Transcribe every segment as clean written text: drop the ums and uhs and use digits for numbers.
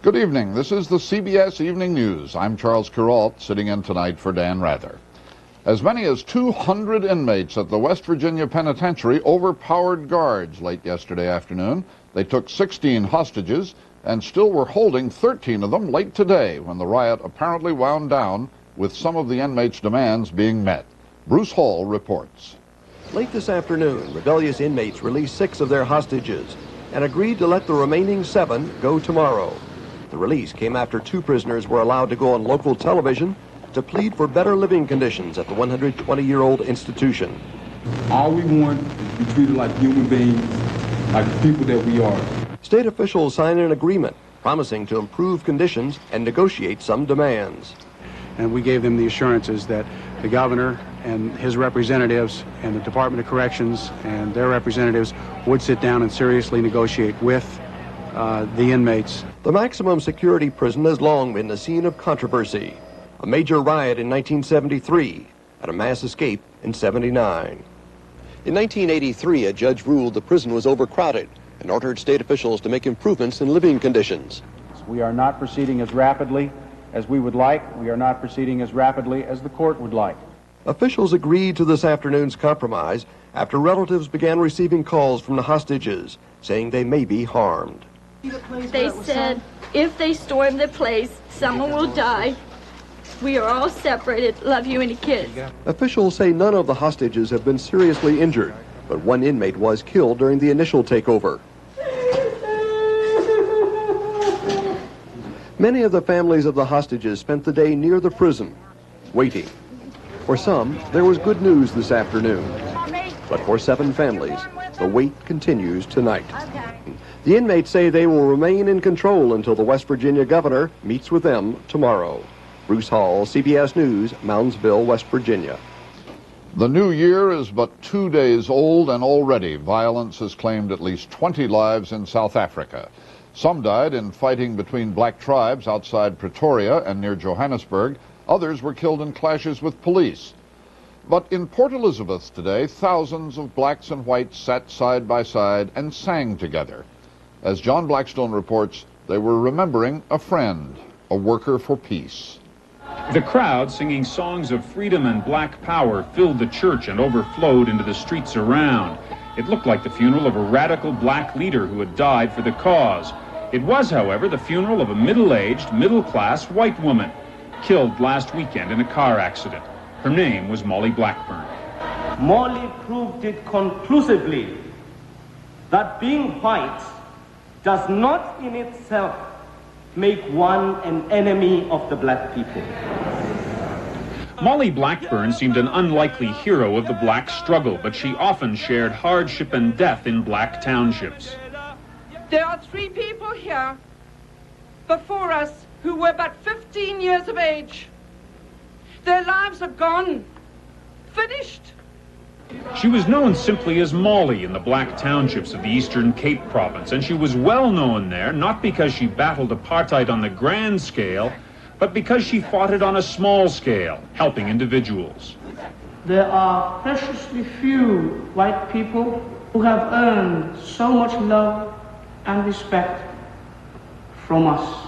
Good evening. This is the CBS Evening News. I'm Charles Kuralt, sitting in tonight for Dan Rather. As many as 200 inmates at the West Virginia Penitentiary overpowered guards late yesterday afternoon. They took 16 hostages and still were holding 13 of them late today when the riot apparently wound down with some of the inmates' demands being met. Bruce Hall reports. Late this afternoon, rebellious inmates released 6 of their hostages and agreed to let the remaining 7 go tomorrow. The release came after 2 prisoners were allowed to go on local television to plead for better living conditions at the 120-year-old institution. All we want is to be treated like human beings, like the people that we are. State officials signed an agreement promising to improve conditions and negotiate some demands. And we gave them the assurances that the governor and his representatives and the Department of Corrections and their representatives would sit down and seriously negotiate with the inmates. The maximum security prison has long been the scene of controversy. A major riot in 1973 and a mass escape in '79. In 1983, a judge ruled the prison was overcrowded and ordered state officials to make improvements in living conditions. We are not proceeding as rapidly as we would like. We are not proceeding as rapidly as the court would like. Officials agreed to this afternoon's compromise after relatives began receiving calls from the hostages saying they may be harmed. They said if they storm the place, someone will die. We are all separated. Love you and the kids. Officials say none of the hostages have been seriously injured, but 1 inmate was killed during the initial takeover. Many of the families of the hostages spent the day near the prison, waiting. For some, there was good news this afternoon. But for 7 families, the wait continues tonight. The inmates say they will remain in control until the West Virginia governor meets with them tomorrow. Bruce Hall, CBS News, Moundsville, West Virginia. The new year is but 2 days old, and already violence has claimed at least 20 lives in South Africa. Some died in fighting between black tribes outside Pretoria and near Johannesburg. Others were killed in clashes with police. But in Port Elizabeth today, thousands of blacks and whites sat side by side and sang together. As John Blackstone reports, they were remembering a friend, a worker for peace. The crowd, singing songs of freedom and black power, filled the church and overflowed into the streets around. It looked like the funeral of a radical black leader who had died for the cause. It was, however, the funeral of a middle-aged, middle-class white woman, killed last weekend in a car accident. Her name was Molly Blackburn. Molly proved it conclusively that being white does not in itself make one an enemy of the black people. Molly Blackburn seemed an unlikely hero of the black struggle, but she often shared hardship and death in black townships. There are 3 people here before us who were but 15 years of age. Their lives are gone, finished. She was known simply as Molly in the black townships of the Eastern Cape province, and she was well known there not because she battled apartheid on the grand scale, but because she fought it on a small scale, helping individuals. There are preciously few white people who have earned so much love and respect from us.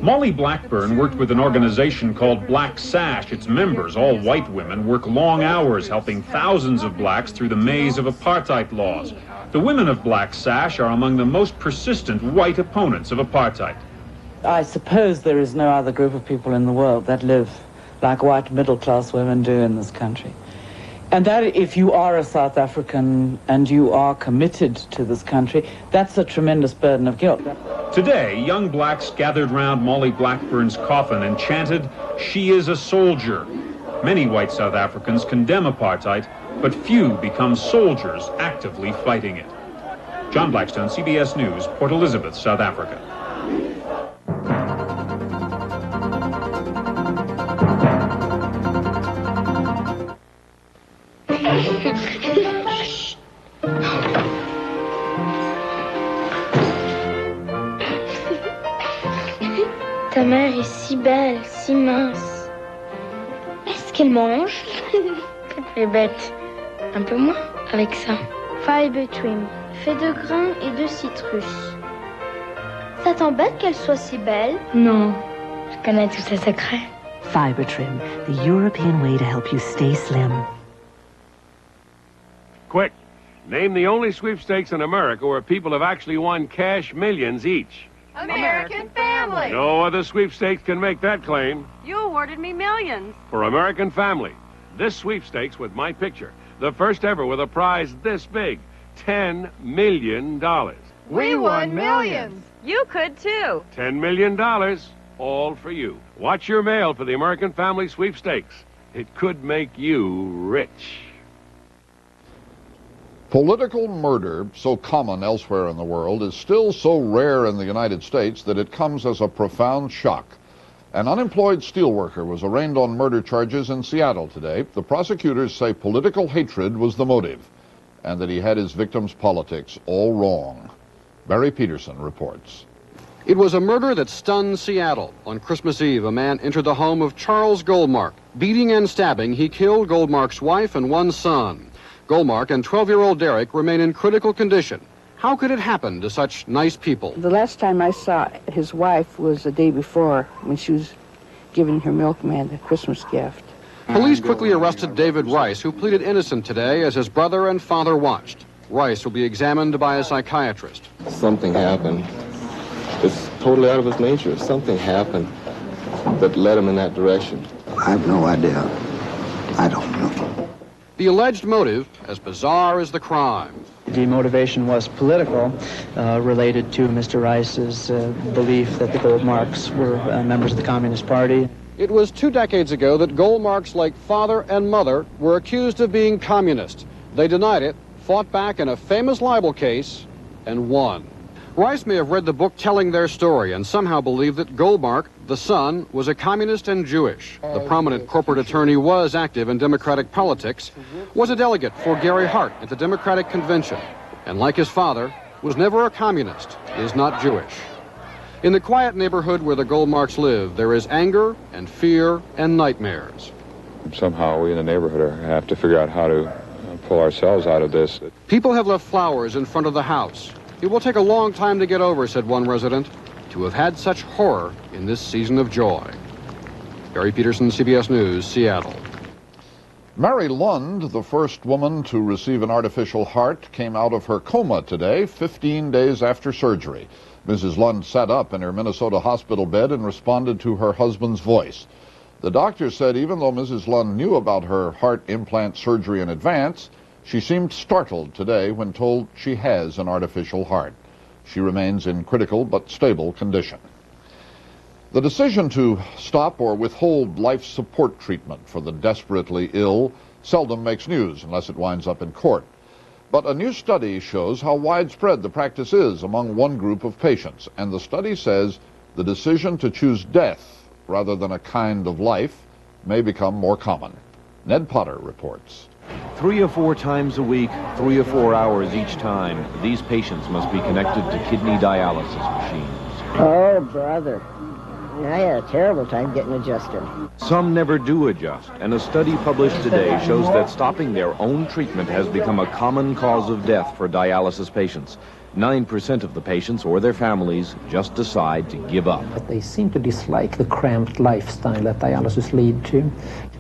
Molly Blackburn worked with an organization called Black Sash. Its members, all white women, work long hours helping thousands of blacks through the maze of apartheid laws. The women of Black Sash are among the most persistent white opponents of apartheid. I suppose there is no other group of people in the world that live like white middle-class women do in this country. And that if you are a South African and you are committed to this country, that's a tremendous burden of guilt. Today, young blacks gathered round Molly Blackburn's coffin and chanted, "She is a soldier." Many white South Africans condemn apartheid, but few become soldiers actively fighting it. John Blackstone, CBS News, Port Elizabeth, South Africa. Ta mère est si belle, si mince. Est-ce qu'elle mange? Elle est bête. Un peu moins avec ça. Fiber trim, fait de grains et de citrus. Ça t'embête qu'elle soit si belle? Non, je connais tous ses secrets. Fiber Trim, the European way to help you stay slim. Quick, name the only sweepstakes in America where people have actually won cash millions each. American Family. No other sweepstakes can make that claim. You awarded me millions. For American Family, this sweepstakes with my picture, the first ever with a prize this big, $10 million. We won millions. You could too. $10 million, all for you. Watch your mail for the American Family Sweepstakes. It could make you rich. Political murder, so common elsewhere in the world, is still so rare in the United States that it comes as a profound shock. An unemployed steelworker was arraigned on murder charges in Seattle today. The prosecutors say political hatred was the motive, and that he had his victim's politics all wrong. Barry Peterson reports. It was a murder that stunned Seattle. On Christmas Eve, a man entered the home of Charles Goldmark. Beating and stabbing, he killed Goldmark's wife and one son. Goldmark and 12-year-old Derek remain in critical condition. How could it happen to such nice people? The last time I saw his wife was the day before when she was giving her milkman the Christmas gift. Police quickly arrested David Rice, who pleaded innocent today as his brother and father watched. Rice will be examined by a psychiatrist. Something happened. It's totally out of his nature. Something happened that led him in that direction. I have no idea. I don't know. The alleged motive, as bizarre as the crime. The motivation was political, related to Mr. Rice's belief that the Goldmarks were members of the Communist Party. It was 2 decades ago that Goldmark's late father and mother were accused of being communist. They denied it, fought back in a famous libel case, and won. Rice may have read the book telling their story and somehow believed that Goldmark, the son, was a communist and Jewish. The prominent corporate attorney was active in Democratic politics, was a delegate for Gary Hart at the Democratic Convention, and like his father, was never a communist, is not Jewish. In the quiet neighborhood where the Goldmarks live, there is anger and fear and nightmares. Somehow we in the neighborhood have to figure out how to pull ourselves out of this. People have left flowers in front of the house. It will take a long time to get over, said one resident, to have had such horror in this season of joy. Barry Peterson, CBS News, Seattle. Mary Lund, the first woman to receive an artificial heart, came out of her coma today, 15 days after surgery. Mrs. Lund sat up in her Minnesota hospital bed and responded to her husband's voice. The doctor said even though Mrs. Lund knew about her heart implant surgery in advance, she seemed startled today when told she has an artificial heart. She remains in critical but stable condition. The decision to stop or withhold life support treatment for the desperately ill seldom makes news unless it winds up in court. But a new study shows how widespread the practice is among one group of patients, and the study says the decision to choose death rather than a kind of life may become more common. Ned Potter reports. 3 or 4 times a week, 3 or 4 hours each time, these patients must be connected to kidney dialysis machines. Oh, brother. I had a terrible time getting adjusted. Some never do adjust, and a study published today shows that stopping their own treatment has become a common cause of death for dialysis patients. 9% of the patients or their families just decide to give up. But they seem to dislike the cramped lifestyle that dialysis leads to.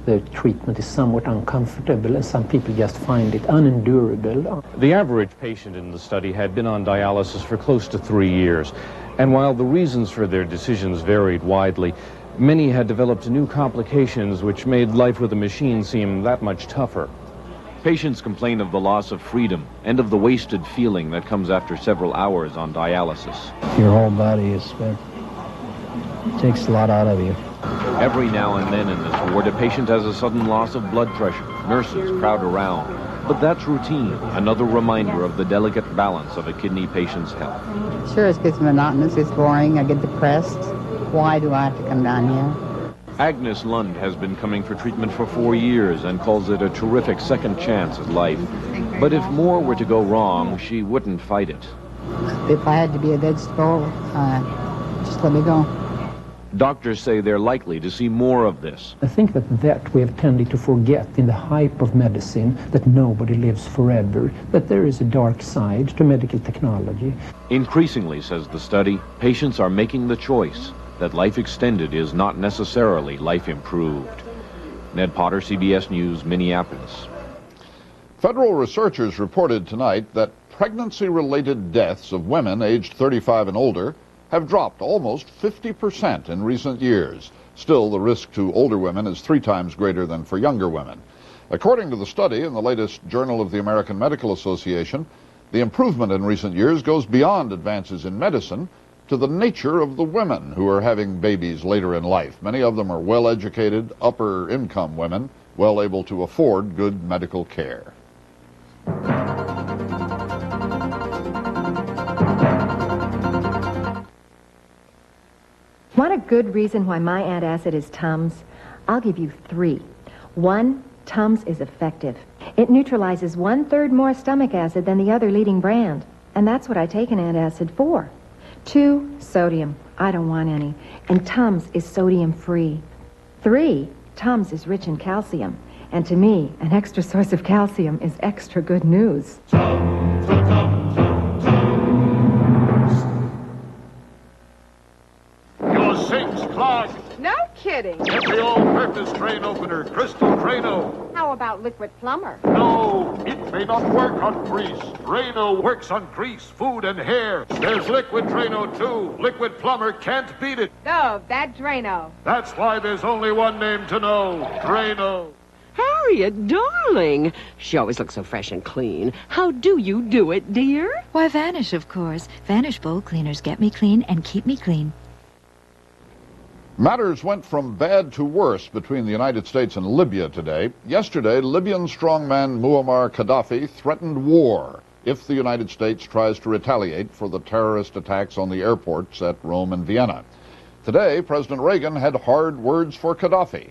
The treatment is somewhat uncomfortable, and some people just find it unendurable. The average patient in the study had been on dialysis for close to 3 years. And while the reasons for their decisions varied widely, many had developed new complications which made life with a machine seem that much tougher. Patients complain of the loss of freedom and of the wasted feeling that comes after several hours on dialysis. Your whole body is spent. It takes a lot out of you. Every now and then in this ward, a patient has a sudden loss of blood pressure. Nurses crowd around. But that's routine, another reminder of the delicate balance of a kidney patient's health. Sure, it gets monotonous, it's boring, I get depressed. Why do I have to come down here? Agnes Lund has been coming for treatment for 4 years and calls it a terrific second chance at life. But if more were to go wrong, she wouldn't fight it. If I had to be a vegetable, just let me go. Doctors say they're likely to see more of this. I think that we have tended to forget in the hype of medicine that nobody lives forever, that there is a dark side to medical technology. Increasingly, says the study, patients are making the choice that life extended is not necessarily life improved. Ned Potter, CBS News, Minneapolis. Federal researchers reported tonight that pregnancy-related deaths of women aged 35 and older have dropped almost 50% in recent years. Still, the risk to older women is 3 times greater than for younger women. According to the study in the latest Journal of the American Medical Association, the improvement in recent years goes beyond advances in medicine to the nature of the women who are having babies later in life. Many of them are well-educated, upper-income women, well able to afford good medical care. Want a good reason why my antacid is Tums? I'll give you 3. 1, Tums is effective. It neutralizes 1/3 more stomach acid than the other leading brand. And that's what I take an antacid for. 2, sodium. I don't want any. And Tums is sodium-free. 3, Tums is rich in calcium. And to me, an extra source of calcium is extra good news. Your sinks clogged. No kidding. Get the all-purpose drain opener, Crystal Drano. How about liquid plumber? No, it may not work on grease. Drano works on grease, food, and hair. There's liquid Drano, too. Liquid plumber can't beat it. Dove, that Drano. That's why there's only one name to know, Drano. Harriet, darling. She always looks so fresh and clean. How do you do it, dear? Why, Vanish, of course. Vanish bowl cleaners get me clean and keep me clean. Matters went from bad to worse between the United States and Libya today. Yesterday, Libyan strongman Muammar Gaddafi threatened war if the United States tries to retaliate for the terrorist attacks on the airports at Rome and Vienna. Today, President Reagan had hard words for Gaddafi.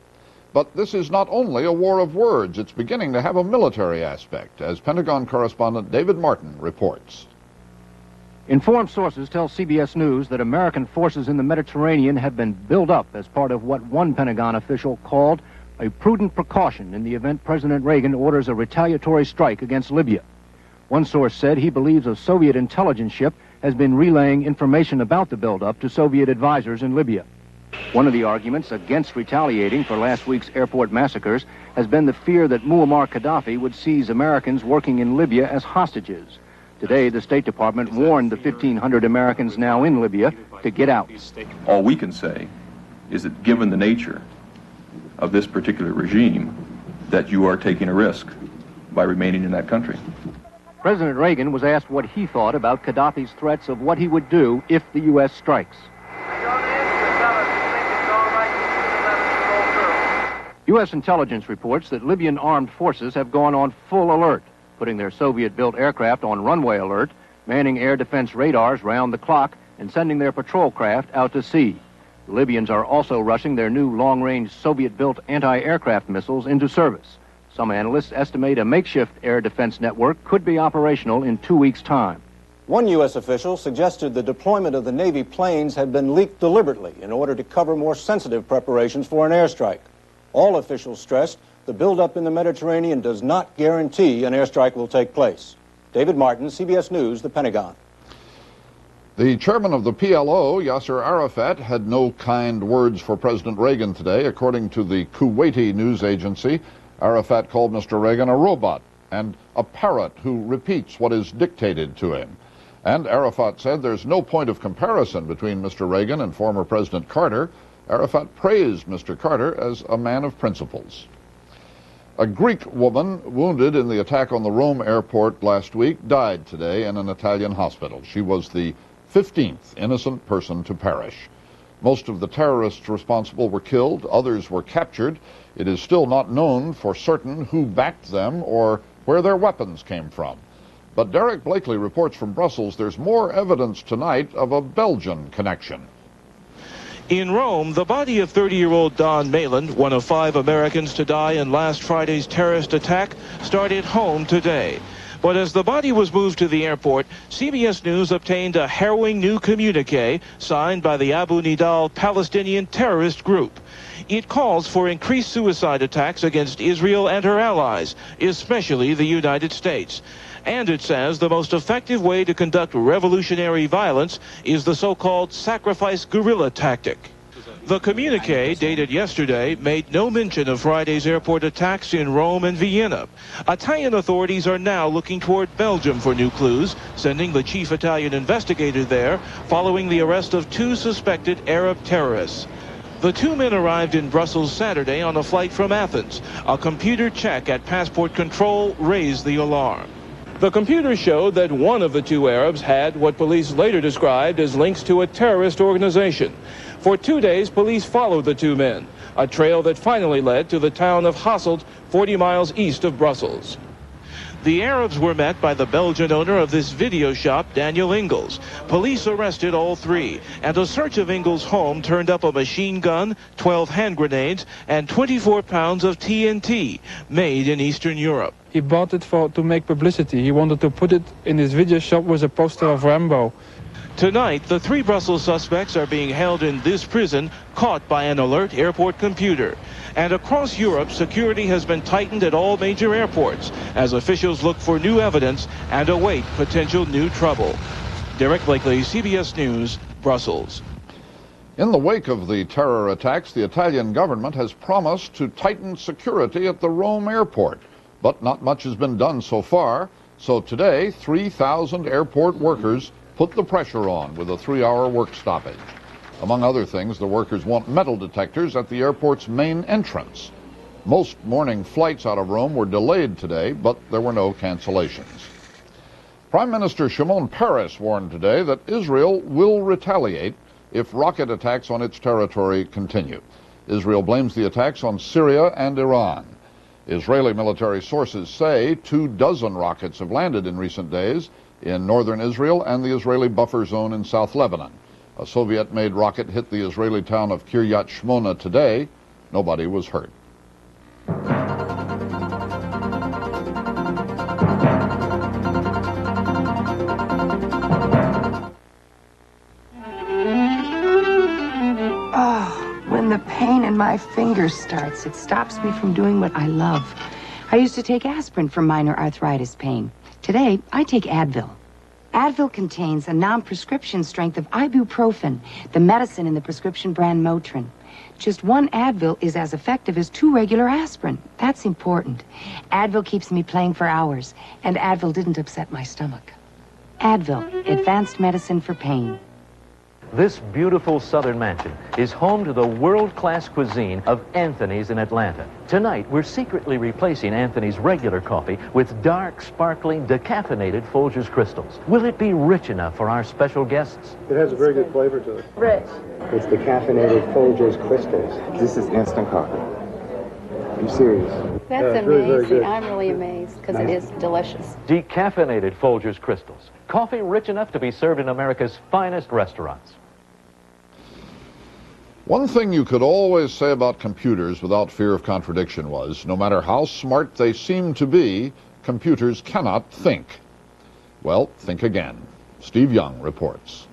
But this is not only a war of words, it's beginning to have a military aspect, as Pentagon correspondent David Martin reports. Informed sources tell CBS News that American forces in the Mediterranean have been built up as part of what one Pentagon official called a prudent precaution in the event President Reagan orders a retaliatory strike against Libya. One source said he believes a Soviet intelligence ship has been relaying information about the buildup to Soviet advisors in Libya. One of the arguments against retaliating for last week's airport massacres has been the fear that Muammar Gaddafi would seize Americans working in Libya as hostages. Today, the State Department warned the 1,500 Americans now in Libya to get out. All we can say is that given the nature of this particular regime, that you are taking a risk by remaining in that country. President Reagan was asked what he thought about Gaddafi's threats of what he would do if the U.S. strikes. U.S. intelligence reports that Libyan armed forces have gone on full alert, putting their Soviet-built aircraft on runway alert, manning air defense radars round the clock, and sending their patrol craft out to sea. The Libyans are also rushing their new long-range Soviet-built anti-aircraft missiles into service. Some analysts estimate a makeshift air defense network could be operational in 2 weeks' time. One U.S. official suggested the deployment of the Navy planes had been leaked deliberately in order to cover more sensitive preparations for an airstrike. All officials stressed the buildup in the Mediterranean does not guarantee an airstrike will take place. David Martin, CBS News, the Pentagon. The chairman of the PLO, Yasser Arafat, had no kind words for President Reagan today. According to the Kuwaiti news agency, Arafat called Mr. Reagan a robot and a parrot who repeats what is dictated to him. And Arafat said there's no point of comparison between Mr. Reagan and former President Carter. Arafat praised Mr. Carter as a man of principles. A Greek woman wounded in the attack on the Rome airport last week died today in an Italian hospital. She was the 15th innocent person to perish. Most of the terrorists responsible were killed. Others were captured. It is still not known for certain who backed them or where their weapons came from. But Derek Blakely reports from Brussels there's more evidence tonight of a Belgian connection. In Rome, the body of 30-year-old Don Mayland, one of 5 Americans to die in last Friday's terrorist attack, started home today. But as the body was moved to the airport, CBS News obtained a harrowing new communique signed by the Abu Nidal Palestinian terrorist group. It calls for increased suicide attacks against Israel and her allies, especially the United States. And it says the most effective way to conduct revolutionary violence is the so-called sacrifice guerrilla tactic. The communique, dated yesterday, made no mention of Friday's airport attacks in Rome and Vienna. Italian authorities are now looking toward Belgium for new clues, sending the chief Italian investigator there following the arrest of 2 suspected Arab terrorists. The 2 men arrived in Brussels Saturday on a flight from Athens. A computer check at passport control raised the alarm. The computer showed that one of the 2 Arabs had what police later described as links to a terrorist organization. For 2 days, police followed the 2 men, a trail that finally led to the town of Hasselt, 40 miles east of Brussels. The Arabs were met by the Belgian owner of this video shop, Daniel Ingalls. Police arrested all 3, and a search of Ingalls' home turned up a machine gun, 12 hand grenades, and 24 pounds of TNT, made in Eastern Europe. He bought it to make publicity. He wanted to put it in his video shop with a poster of Rambo. Tonight, the 3 Brussels suspects are being held in this prison, caught by an alert airport computer. And across Europe, security has been tightened at all major airports as officials look for new evidence and await potential new trouble. Derek Blakely, CBS News, Brussels. In the wake of the terror attacks, the Italian government has promised to tighten security at the Rome airport. But not much has been done so far. So today, 3,000 airport workers put the pressure on with a 3-hour work stoppage. Among other things, the workers want metal detectors at the airport's main entrance. Most morning flights out of Rome were delayed today, but there were no cancellations. Prime Minister Shimon Peres warned today that Israel will retaliate if rocket attacks on its territory continue. Israel blames the attacks on Syria and Iran. Israeli military sources say 24 rockets have landed in recent days in northern Israel and the Israeli buffer zone in South Lebanon. A Soviet-made rocket hit the Israeli town of Kiryat Shmona today. Nobody was hurt. Oh, when the pain in my fingers starts, it stops me from doing what I love. I used to take aspirin for minor arthritis pain. Today, I take Advil. Advil contains a non-prescription strength of ibuprofen, the medicine in the prescription brand Motrin. Just 1 Advil is as effective as 2 regular aspirin. That's important. Advil keeps me playing for hours, and Advil didn't upset my stomach. Advil, advanced medicine for pain. This beautiful southern mansion is home to the world-class cuisine of Anthony's in Atlanta. Tonight, we're secretly replacing Anthony's regular coffee with dark, sparkling, decaffeinated Folgers crystals. Will it be rich enough for our special guests? It has a very good flavor to it. Rich. It's decaffeinated Folgers crystals. This is instant coffee. Are you serious? That's very, very amazing. good. I'm really amazed because it is delicious. Decaffeinated Folgers crystals. Coffee rich enough to be served in America's finest restaurants. One thing you could always say about computers without fear of contradiction was, no matter how smart they seem to be, computers cannot think. Well, think again. Steve Young reports.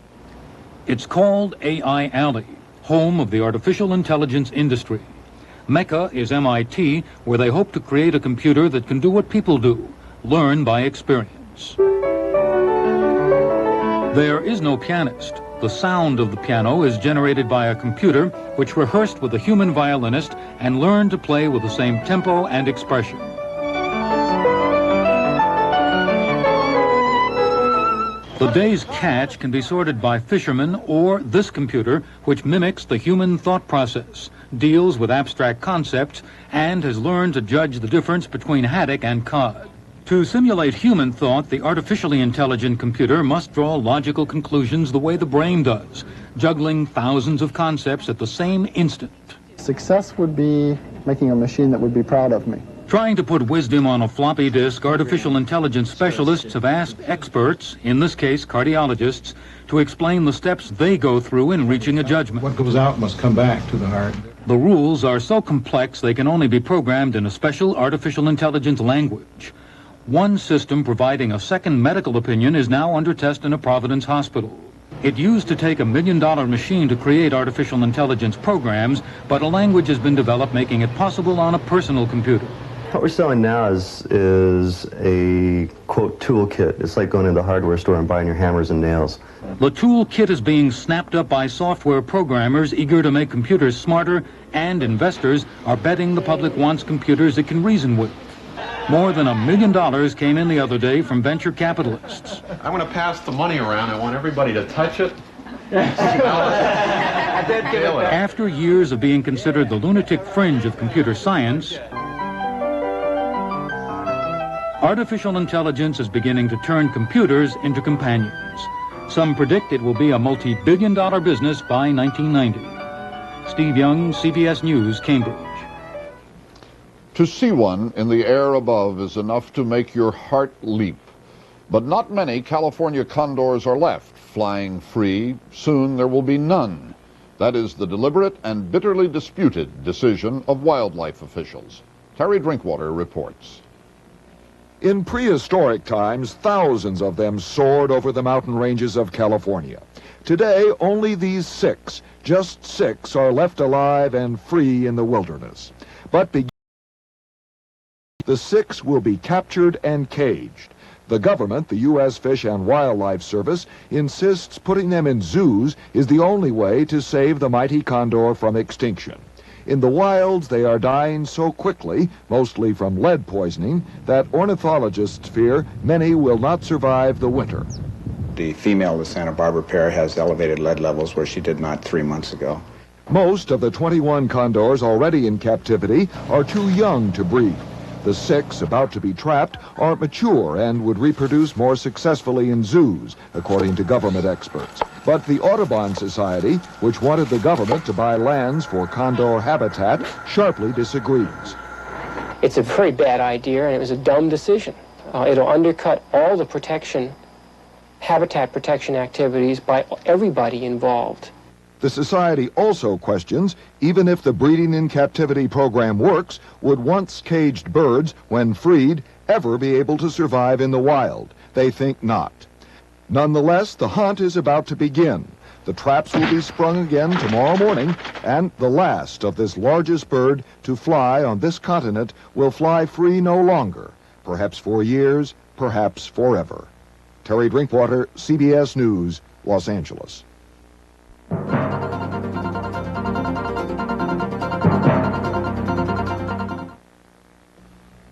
It's called AI Alley, home of the artificial intelligence industry. Mecca is MIT, where they hope to create a computer that can do what people do, learn by experience. There is no pianist. The sound of the piano is generated by a computer which rehearsed with a human violinist and learned to play with the same tempo and expression. The day's catch can be sorted by fishermen or this computer, which mimics the human thought process, deals with abstract concepts, and has learned to judge the difference between haddock and cod. To simulate human thought, the artificially intelligent computer must draw logical conclusions the way the brain does, juggling thousands of concepts at the same instant. Success would be making a machine that would be proud of me. Trying to put wisdom on a floppy disk, artificial intelligence specialists have asked experts, in this case cardiologists, to explain the steps they go through in reaching a judgment. What goes out must come back to the heart. The rules are so complex they can only be programmed in a special artificial intelligence language. One system providing a second medical opinion is now under test in a Providence hospital. It used to take $1 million machine to create artificial intelligence programs, but a language has been developed making it possible on a personal computer. What we're selling now is a, quote, toolkit. It's like going to the hardware store and buying your hammers and nails. The toolkit is being snapped up by software programmers eager to make computers smarter, and investors are betting the public wants computers it can reason with. More than $1 million came in the other day from venture capitalists. I want to pass the money around. I want everybody to touch it. After years of being considered the lunatic fringe of computer science, artificial intelligence is beginning to turn computers into companions. Some predict it will be a multi-billion-dollar business by 1990. Steve Young, CBS News, Cambridge. To see one in the air above is enough to make your heart leap. But not many California condors are left, flying free. Soon there will be none. That is the deliberate and bitterly disputed decision of wildlife officials. Terry Drinkwater reports. In prehistoric times, thousands of them soared over the mountain ranges of California. Today, only these six, just six, are left alive and free in the wilderness. But the six will be captured and caged. The government, the U.S. Fish and Wildlife Service, insists putting them in zoos is the only way to save the mighty condor from extinction. In the wilds, they are dying so quickly, mostly from lead poisoning, that ornithologists fear many will not survive the winter. The female of the Santa Barbara pair has elevated lead levels where she did not 3 months ago. Most of the 21 condors already in captivity are too young to breed. The six about to be trapped are mature and would reproduce more successfully in zoos, according to government experts. But the Audubon Society, which wanted the government to buy lands for condor habitat, sharply disagrees. It's a very bad idea, and it was a dumb decision. It'll undercut all the habitat protection activities by everybody involved. The Society also questions, even if the breeding in captivity program works, would once caged birds, when freed, ever be able to survive in the wild? They think not. Nonetheless, the hunt is about to begin. The traps will be sprung again tomorrow morning, and the last of this largest bird to fly on this continent will fly free no longer, perhaps for years, perhaps forever. Terry Drinkwater, CBS News, Los Angeles.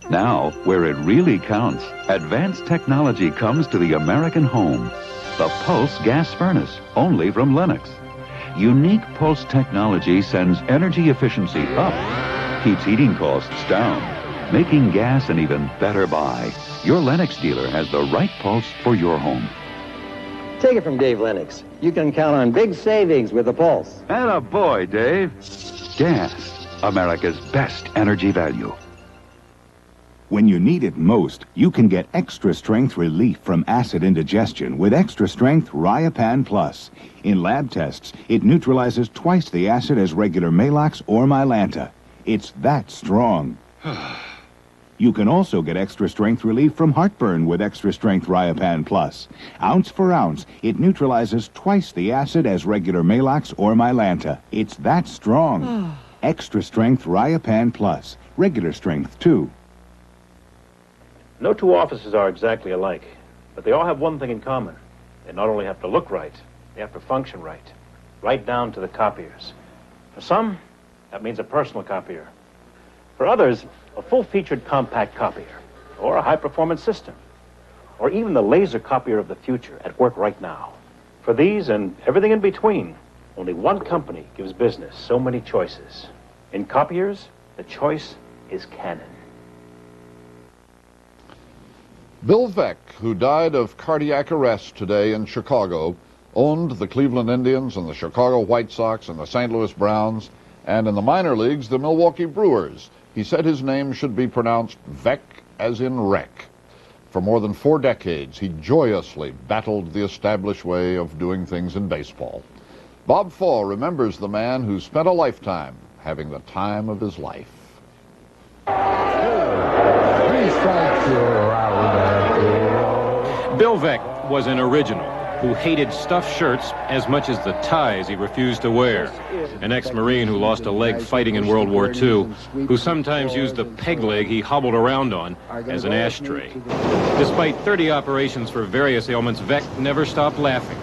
Now, where it really counts, advanced technology comes to the American home. The Pulse gas furnace, only from Lennox. Unique Pulse technology sends energy efficiency up, keeps heating costs down, making gas an even better buy. Your Lennox dealer has the right Pulse for your home. Take it from Dave Lennox. You can count on big savings with the Pulse. Atta boy, Dave. Gas, America's best energy value. When you need it most, you can get extra strength relief from acid indigestion with extra strength Riopan Plus. In lab tests, it neutralizes twice the acid as regular Maalox or Mylanta. It's that strong. You can also get extra strength relief from heartburn with extra strength Riopan Plus. Ounce for ounce, it neutralizes twice the acid as regular Maalox or Mylanta. It's that strong. Extra strength Riopan Plus. Regular strength, too. No two offices are exactly alike, but they all have one thing in common. They not only have to look right, they have to function right. Right down to the copiers. For some, that means a personal copier. For others, a full-featured compact copier, or a high-performance system, or even the laser copier of the future at work right now. For these and everything in between, only one company gives business so many choices. In copiers, the choice is Canon. Bill Veeck, who died of cardiac arrest today in Chicago, owned the Cleveland Indians and the Chicago White Sox and the St. Louis Browns, and in the minor leagues, the Milwaukee Brewers. He said his name should be pronounced Veeck, as in wreck. For more than 4 decades, he joyously battled the established way of doing things in baseball. Bob Fall remembers the man who spent a lifetime having the time of his life. 3 Bill Veeck was an original who hated stuffed shirts as much as the ties he refused to wear. An ex-Marine who lost a leg fighting in World War II, who sometimes used the peg leg he hobbled around on as an ashtray. Despite 30 operations for various ailments, Veeck never stopped laughing.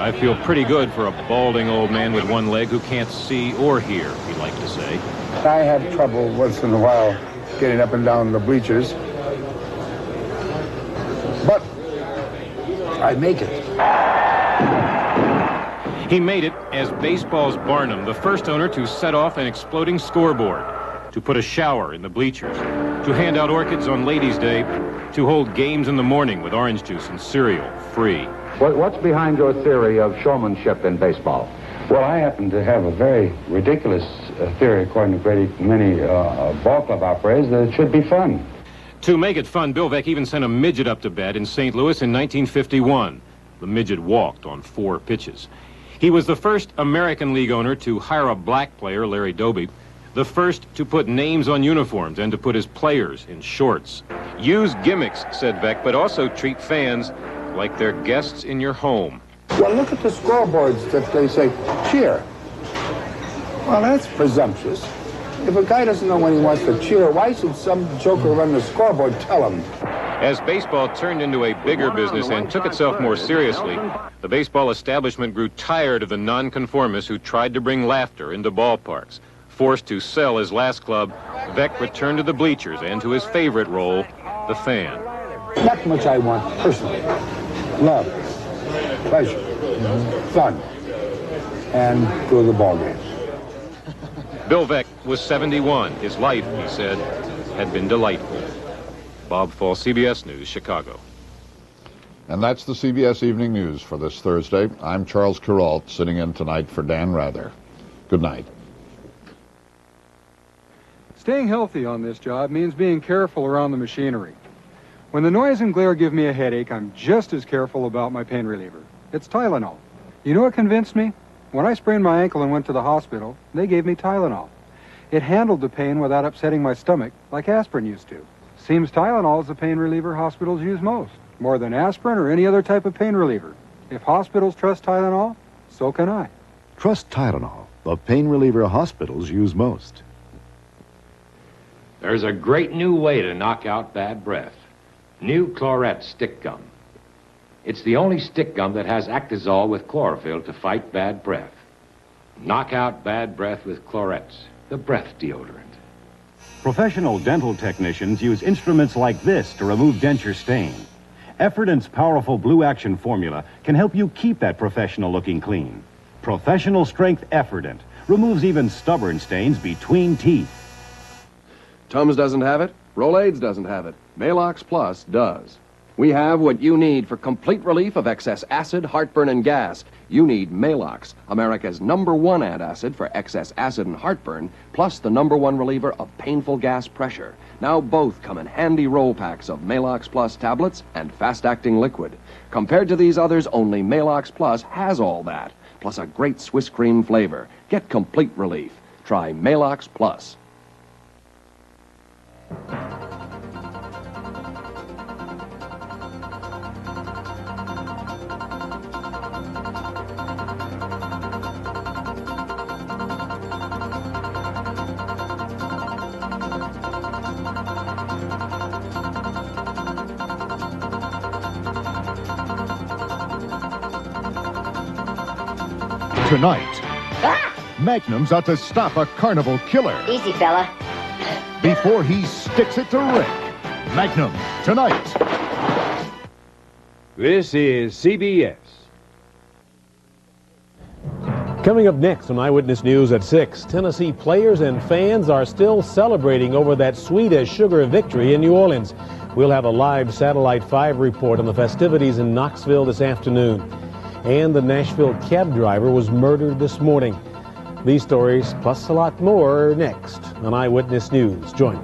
I feel pretty good for a balding old man with one leg who can't see or hear, he'd like to say. I have trouble once in a while getting up and down the bleachers, but I make it. He made it as baseball's Barnum, the first owner to set off an exploding scoreboard, to put a shower in the bleachers, to hand out orchids on Ladies' Day, to hold games in the morning with orange juice and cereal free. What's behind your theory of showmanship in baseball? Well, I happen to have a very ridiculous theory, according to many ball club operators, that it should be fun. To make it fun, Bill Veeck even sent a midget up to bat in St. Louis in 1951. The midget walked on 4 pitches. He was the first American League owner to hire a black player, Larry Doby, the first to put names on uniforms and to put his players in shorts. Use gimmicks, said Veeck, but also treat fans like they're guests in your home. Well, look at the scoreboards that they say, cheer. Well, that's presumptuous. If a guy doesn't know when he wants to cheer, why should some joker run the scoreboard tell him? As baseball turned into a bigger business and took itself more seriously, the baseball establishment grew tired of the nonconformists who tried to bring laughter into ballparks. Forced to sell his last club, Veeck returned to the bleachers and to his favorite role, the fan. Not much I want personally. Love, pleasure, fun, and go to the ball games. Bill Veeck was 71. His life, he said, had been delightful. Bob Fall, CBS News, Chicago. And that's the CBS Evening News for this Thursday. I'm Charles Kuralt, sitting in tonight for Dan Rather. Good night. Staying healthy on this job means being careful around the machinery. When the noise and glare give me a headache, I'm just as careful about my pain reliever. It's Tylenol. You know what convinced me? When I sprained my ankle and went to the hospital, they gave me Tylenol. It handled the pain without upsetting my stomach like aspirin used to. Seems Tylenol is the pain reliever hospitals use most, more than aspirin or any other type of pain reliever. If hospitals trust Tylenol, so can I. Trust Tylenol, the pain reliever hospitals use most. There's a great new way to knock out bad breath. New Chlorette stick gum. It's the only stick gum that has Actazole with chlorophyll to fight bad breath. Knock out bad breath with Chlorette, the breath deodorant. Professional dental technicians use instruments like this to remove denture stain. Efferdent's powerful Blue Action formula can help you keep that professional looking clean. Professional strength Efferdent removes even stubborn stains between teeth. Tums doesn't have it. Rolaids doesn't have it. Malox Plus does. We have what you need for complete relief of excess acid, heartburn, and gas. You need Malox, America's #1 antacid for excess acid and heartburn, plus the #1 reliever of painful gas pressure. Now both come in handy roll packs of Malox Plus tablets and fast-acting liquid. Compared to these others, only Malox Plus has all that, plus a great Swiss cream flavor. Get complete relief. Try Malox Plus. Tonight, Magnum's out to stop a carnival killer. Easy, fella. Before he sticks it to Rick. Magnum, tonight. This is CBS. Coming up next on Eyewitness News at 6, Tennessee players and fans are still celebrating over that sweet as sugar victory in New Orleans. We'll have a live Satellite 5 report on the festivities in Knoxville this afternoon. And the Nashville cab driver was murdered this morning. These stories, plus a lot more, next on Eyewitness News. Join me.